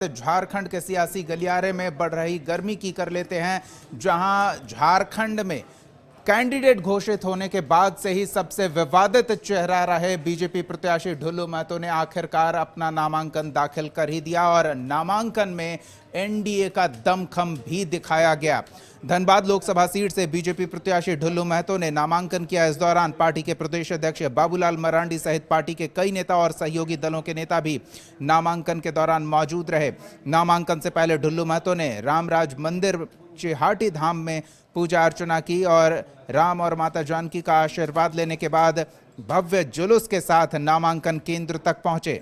झारखंड के सियासी गलियारे में बढ़ रही गर्मी की कर लेते हैं, जहां झारखंड में कैंडिडेट घोषित होने के बाद से ही सबसे विवादित चेहरा रहे बीजेपी प्रत्याशी ढुल्लू महतो ने आखिरकार अपना नामांकन दाखिल कर ही दिया और नामांकन में एनडीए का दमखम भी दिखाया गया। धनबाद लोकसभा सीट से बीजेपी प्रत्याशी ढुल्लू महतो ने नामांकन किया। इस दौरान पार्टी के प्रदेश अध्यक्ष बाबूलाल मरांडी सहित पार्टी के कई नेता और सहयोगी दलों के नेता भी नामांकन के दौरान मौजूद रहे। नामांकन से पहले ढुल्लू महतो ने रामराज मंदिर चिहाटी धाम में पूजा अर्चना की और राम और माता जानकी का आशीर्वाद लेने के बाद भव्य जुलूस के साथ नामांकन केंद्र तक पहुंचे।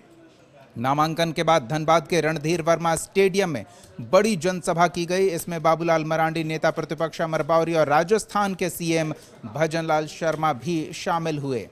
नामांकन के बाद धनबाद के रणधीर वर्मा स्टेडियम में बड़ी जनसभा की गई। इसमें बाबूलाल मरांडी, नेता प्रतिपक्ष अमर बावरी और राजस्थान के सीएम भजनलाल शर्मा भी शामिल हुए।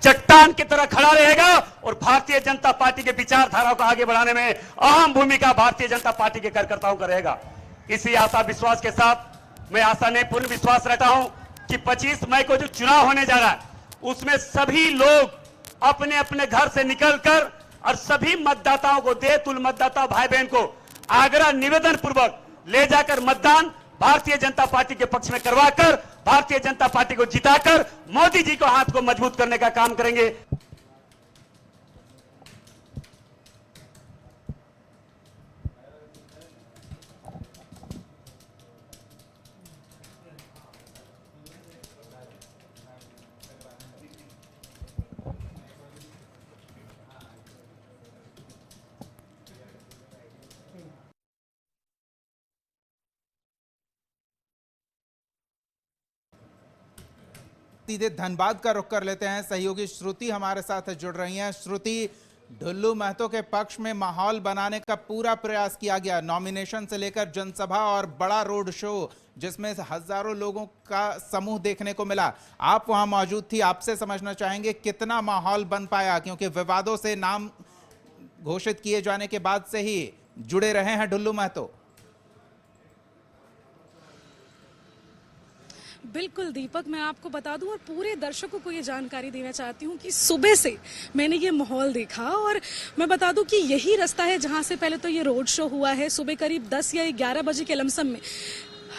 चट्टान की तरह खड़ा रहेगा और भारतीय जनता पार्टी के विचारधारा को आगे बढ़ाने में अहम भूमिका भारतीय जनता पार्टी के कार्यकर्ताओं का रहेगा। इसी आशा विश्वास के साथ मैं आशा नहीं पूर्ण विश्वास रखता हूं कि 25 मई को जो चुनाव होने जा रहा है उसमें सभी लोग अपने अपने घर से निकलकर और सभी मतदाताओं को, देतुल मतदाता भाई बहन को आग्रह निवेदन पूर्वक ले जाकर मतदान भारतीय जनता पार्टी के पक्ष में करवाकर भारतीय जनता पार्टी को जिताकर मोदी जी को हाथ को मजबूत करने का काम करेंगे। सीधे धनबाद का रुख कर लेते हैं। सहयोगी श्रुति हमारे साथ जुड़ रही हैं। श्रुति, ढुल्लू महतो के पक्ष में माहौल बनाने का पूरा प्रयास किया गया, नॉमिनेशन से लेकर जनसभा और बड़ा रोड शो जिसमें हजारों लोगों का समूह देखने को मिला। आप वहां मौजूद थी, आपसे समझना चाहेंगे कितना माहौल बन पाया, क्योंकि विवादों से नाम घोषित किए जाने के बाद से ही जुड़े रहे हैं ढुल्लू महतो। बिल्कुल दीपक, मैं आपको बता दूं और पूरे दर्शकों को ये जानकारी देना चाहती हूँ कि सुबह से मैंने ये माहौल देखा और मैं बता दूं कि यही रास्ता है जहां से पहले तो ये रोड शो हुआ है। सुबह करीब 10 या 11 बजे के लमसम में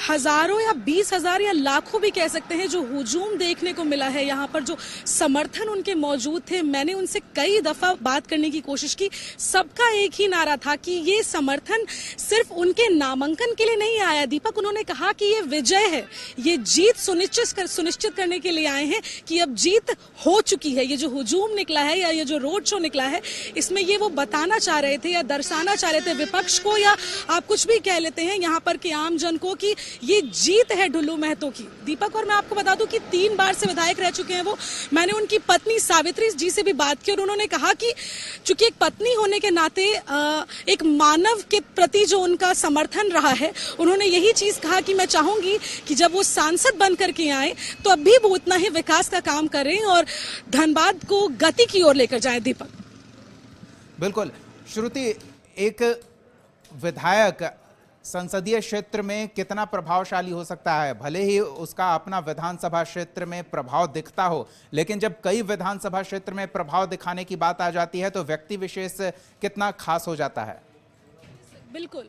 हजारों या 20,000 या लाखों भी कह सकते हैं जो हुजूम देखने को मिला है। यहाँ पर जो समर्थन उनके मौजूद थे, मैंने उनसे कई दफा बात करने की कोशिश की। सबका एक ही नारा था कि ये समर्थन सिर्फ उनके नामांकन के लिए नहीं आया दीपक। उन्होंने कहा कि ये विजय है, ये जीत सुनिश्चित करने के लिए आए हैं कि अब जीत हो चुकी है। ये जो हुजूम निकला है या ये जो रोड शो निकला है, इसमें ये वो बताना चाह रहे थे या दर्शाना चाह रहे थे विपक्ष को, या आप कुछ भी कह लेते हैं यहाँ पर के आम जन को, कि ये जीत है ढुल्लू महतो की दीपक। और मैं आपको बता दूं कि 3 बार से विधायक रह चुके हैं वो। मैंने उनकी पत्नी सावित्री जी से भी बात की और उन्होंने कहा कि चूंकि एक पत्नी होने के नाते एक मानव के प्रति जो उनका समर्थन रहा है, उन्होंने यही चीज कहा कि मैं चाहूंगी कि जब वो सांसद बन करके आए तो अब भी वो उतना ही विकास का काम करें और धनबाद को गति की ओर लेकर जाए दीपक। बिल्कुल श्रुति, एक विधायक संसदीय क्षेत्र में कितना प्रभावशाली हो सकता है, भले ही उसका अपना विधानसभा क्षेत्र में प्रभाव दिखता हो, लेकिन जब कई विधानसभा क्षेत्र में प्रभाव दिखाने की बात आ जाती है तो व्यक्ति विशेष कितना खास हो जाता है। बिल्कुल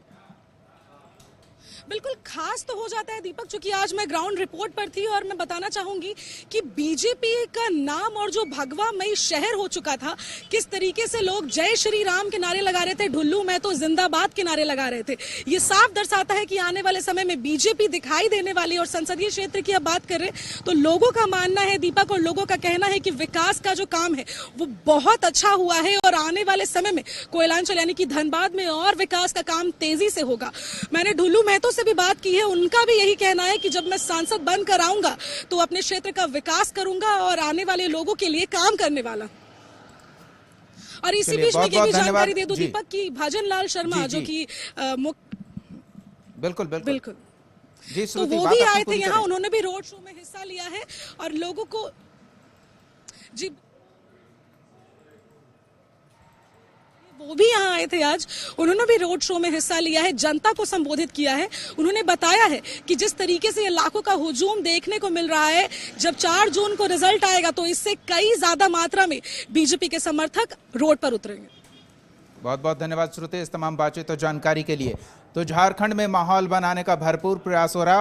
खास तो हो जाता है दीपक, क्योंकि आज मैं ग्राउंड रिपोर्ट पर थी और मैं बताना चाहूंगी कि बीजेपी का नाम और जो भगवामयी शहर हो चुका था, किस तरीके से लोग जय श्री राम के नारे लगा रहे थे, ढुल्लू महतो जिंदाबाद के नारे लगा रहे थे। ये साफ दर्शाता है कि आने वाले समय में बीजेपी दिखाई देने वाली। और संसदीय क्षेत्र की अब बात कर रहे हैं तो लोगों का मानना है दीपक और लोगों का कहना है कि विकास का जो काम है वो बहुत अच्छा हुआ है और आने वाले समय में कोयलांचल यानी कि धनबाद में और विकास का काम तेजी से होगा। मैंने ढुल्लू महतो सांसदों से भी बात की है, उनका भी यही कहना है कि जब मैं सांसद बनकर आऊंगा तो अपने क्षेत्र का विकास करूंगा और आने वाले लोगों के लिए काम करने वाला। और इसी चलिए, बीच में बहुत ये भी बहुत जानकारी धन्यवाद। दे दूं जी। दीपक की भाजन लाल शर्मा जी, जो जी। कि बिल्कुल बिल्कुल बिल्कुल जी तो श्रुति, वो बात भी अपनी आए थे पूरी यहाँ, करें। उन्होंने भी रोड शो में हिस्सा लिया है और लोगों को जी वो भी यहाँ आए थे आज, उन्होंने भी रोड शो में हिस्सा लिया है, जनता को संबोधित किया है। उन्होंने बताया है कि जिस तरीके से ये लाखों का हुजूम देखने को मिल रहा है, जब 4 जून को रिजल्ट आएगा तो इससे कई ज्यादा मात्रा में बीजेपी के समर्थक रोड पर उतरेंगे। बहुत बहुत धन्यवाद श्रुति इस तमाम बातचीत और जानकारी के लिए। तो झारखंड में माहौल बनाने का भरपूर प्रयास हो रहा है।